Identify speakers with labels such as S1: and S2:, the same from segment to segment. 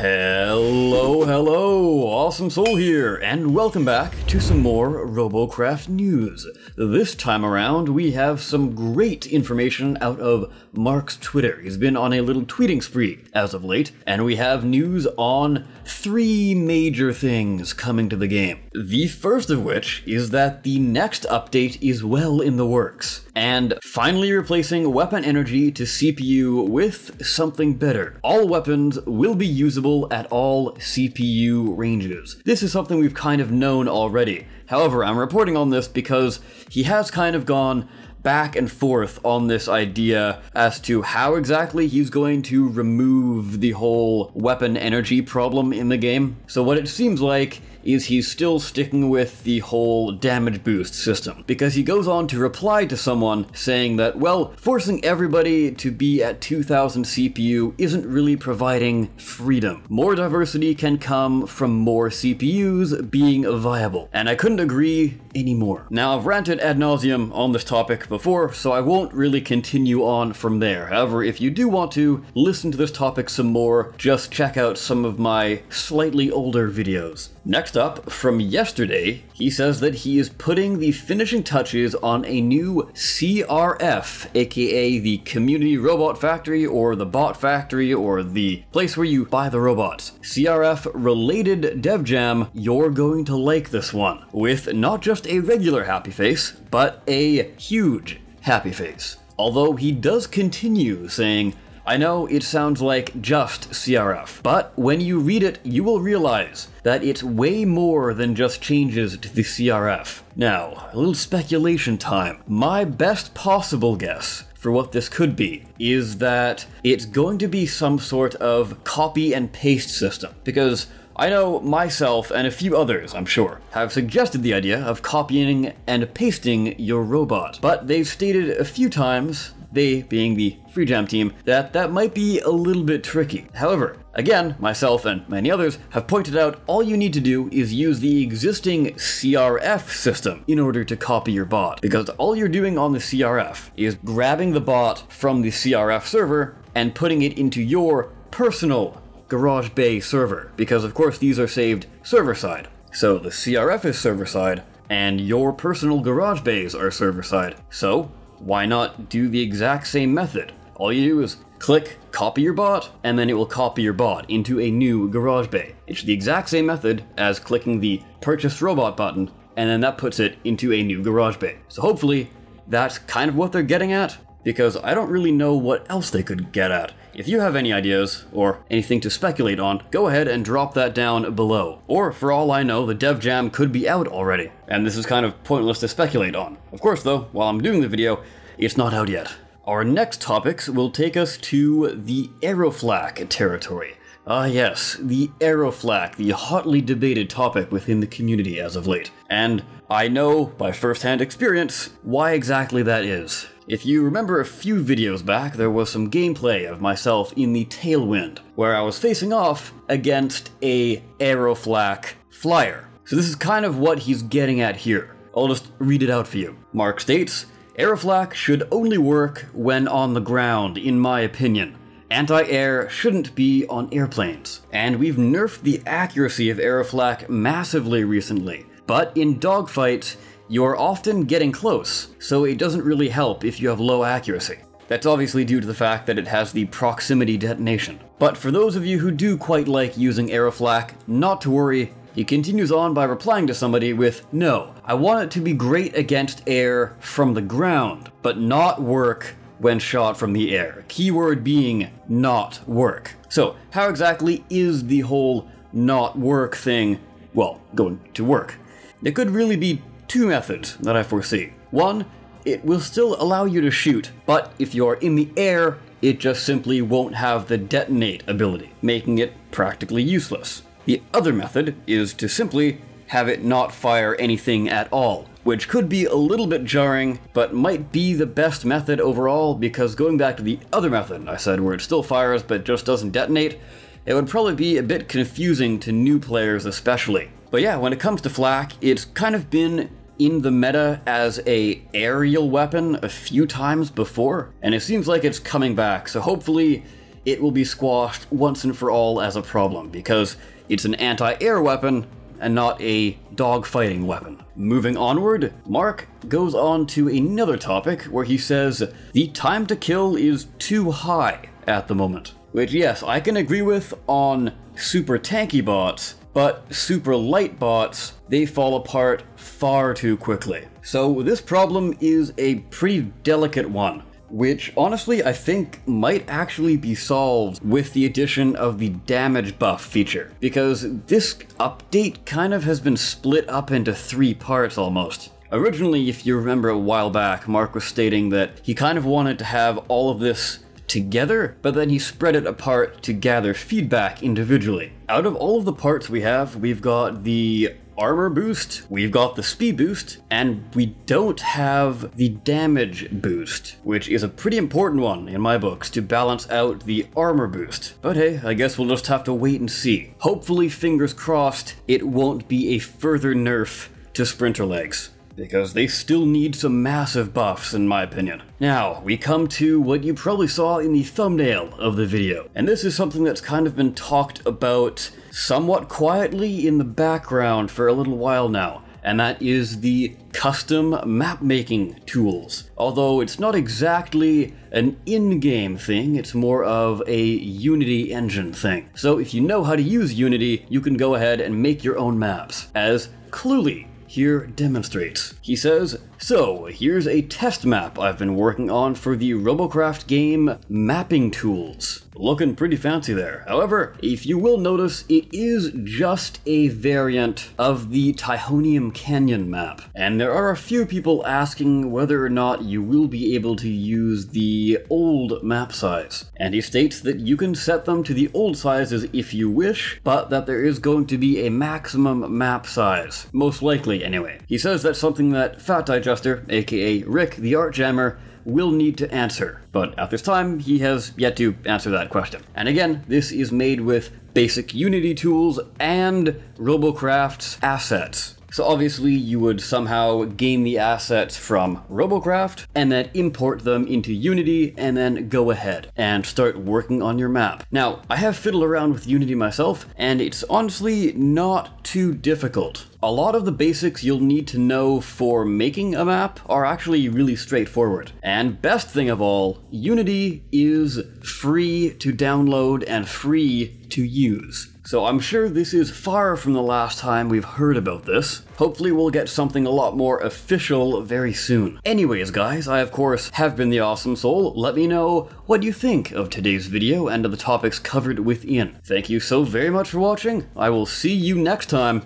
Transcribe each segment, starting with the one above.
S1: Hello, Awesome Soul here, and welcome back to some more Robocraft news. This time around, we have some great information out of Mark's Twitter. He's been on a little tweeting spree as of late, and we have news on 3 major things coming to the game. The first of which is that the next update is well in the works, and finally replacing weapon energy to CPU with something better. All weapons will be usable at all CPU ranges. This is something we've kind of known already. However, I'm reporting on this because he has kind of gone back and forth on this idea as to how exactly he's going to remove the whole weapon energy problem in the game. So what it seems like is he's still sticking with the whole damage boost system, because he goes on to reply to someone saying that, well, forcing everybody to be at 2000 CPU isn't really providing freedom. More diversity can come from more CPUs being viable, and I couldn't agree anymore. Now, I've ranted ad nauseum on this topic before, so I won't really continue on from there. However, if you do want to listen to this topic some more, just check out some of my slightly older videos. Next up, from yesterday, he says that he is putting the finishing touches on a new CRF, aka the Community Robot Factory, or the Bot Factory, or the place where you buy the robots. CRF related dev jam. You're going to like this one, with not just a regular happy face, but a huge happy face. Although he does continue saying, I know it sounds like just CRF, but when you read it, you will realize that it's way more than just changes to the CRF. Now, a little speculation time. My best possible guess for what this could be is that it's going to be some sort of copy and paste system, because I know myself and a few others, I'm sure, have suggested the idea of copying and pasting your robot, but they've stated a few times, they being the Free Jam team, that might be a little bit tricky. However, again, myself and many others have pointed out all you need to do is use the existing CRF system in order to copy your bot, because all you're doing on the CRF is grabbing the bot from the CRF server and putting it into your personal Garage Bay server, because of course these are saved server-side. So the CRF is server-side, and your personal Garage Bays are server-side. So why not do the exact same method? All you do is click copy your bot, and then it will copy your bot into a new Garage Bay. It's the exact same method as clicking the purchase robot button, and then that puts it into a new Garage Bay. So hopefully that's kind of what they're getting at, because I don't really know what else they could get at. If you have any ideas, or anything to speculate on, go ahead and drop that down below. Or, for all I know, the dev jam could be out already, and this is kind of pointless to speculate on. Of course though, while I'm doing the video, it's not out yet. Our next topics will take us to the Aeroflak territory. Ah yes, the Aeroflak, the hotly debated topic within the community as of late. And I know, by first-hand experience, why exactly that is. If you remember a few videos back, there was some gameplay of myself in the Tailwind, where I was facing off against a Aeroflak flyer. So this is kind of what he's getting at here. I'll just read it out for you. Mark states, Aeroflak should only work when on the ground, in my opinion. Anti-air shouldn't be on airplanes. And we've nerfed the accuracy of Aeroflak massively recently. But in dogfights, you're often getting close, so it doesn't really help if you have low accuracy. That's obviously due to the fact that it has the proximity detonation. But for those of you who do quite like using Aeroflak, not to worry. He continues on by replying to somebody with, no, I want it to be great against air from the ground, but not work when shot from the air. Keyword being not work. So how exactly is the whole not work thing, well, going to work? It could really be 2 methods that I foresee. One, it will still allow you to shoot, but if you're in the air, it just simply won't have the detonate ability, making it practically useless. The other method is to simply have it not fire anything at all, which could be a little bit jarring, but might be the best method overall, because going back to the other method I said, where it still fires but just doesn't detonate, it would probably be a bit confusing to new players especially. But yeah, when it comes to flak, it's kind of been in the meta as a aerial weapon a few times before, and it seems like it's coming back, so hopefully it will be squashed once and for all as a problem, because it's an anti-air weapon and not a dog-fighting weapon. Moving onward, Mark goes on to another topic where he says the time to kill is too high at the moment. Which, yes, I can agree with on super tanky bots, but super light bots, they fall apart far too quickly. So this problem is a pretty delicate one, which honestly I think might actually be solved with the addition of the damage buff feature, because this update kind of has been split up into 3 parts almost. Originally, if you remember a while back, Mark was stating that he kind of wanted to have all of this together, but then he spread it apart to gather feedback individually. Out of all of the parts we have, we've got the armor boost, we've got the speed boost, and we don't have the damage boost, which is a pretty important one in my books to balance out the armor boost. But hey, I guess we'll just have to wait and see. Hopefully, fingers crossed, it won't be a further nerf to sprinter legs, because they still need some massive buffs in my opinion. Now, we come to what you probably saw in the thumbnail of the video, and this is something that's kind of been talked about somewhat quietly in the background for a little while now, and that is the custom map making tools. Although it's not exactly an in-game thing, it's more of a Unity engine thing. So if you know how to use Unity, you can go ahead and make your own maps, as Cluely here demonstrates. He says, so here's a test map I've been working on for the Robocraft game mapping tools. Looking pretty fancy there. However, if you will notice, it is just a variant of the Tihonium Canyon map. And there are a few people asking whether or not you will be able to use the old map size. And he states that you can set them to the old sizes if you wish, but that there is going to be a maximum map size. Most likely, anyway. He says that's something that Fat Digester, aka Rick the Art Jammer, will need to answer, but at this time he has yet to answer that question. And again, this is made with basic Unity tools and Robocraft's assets. So obviously you would somehow gain the assets from Robocraft and then import them into Unity and then go ahead and start working on your map. Now, I have fiddled around with Unity myself, and it's honestly not too difficult. A lot of the basics you'll need to know for making a map are actually really straightforward. And best thing of all, Unity is free to download and free to use. So I'm sure this is far from the last time we've heard about this. Hopefully we'll get something a lot more official very soon. Anyways guys, I of course have been the Awesome Soul. Let me know what you think of today's video and of the topics covered within. Thank you so very much for watching. I will see you next time.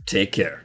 S1: Take care.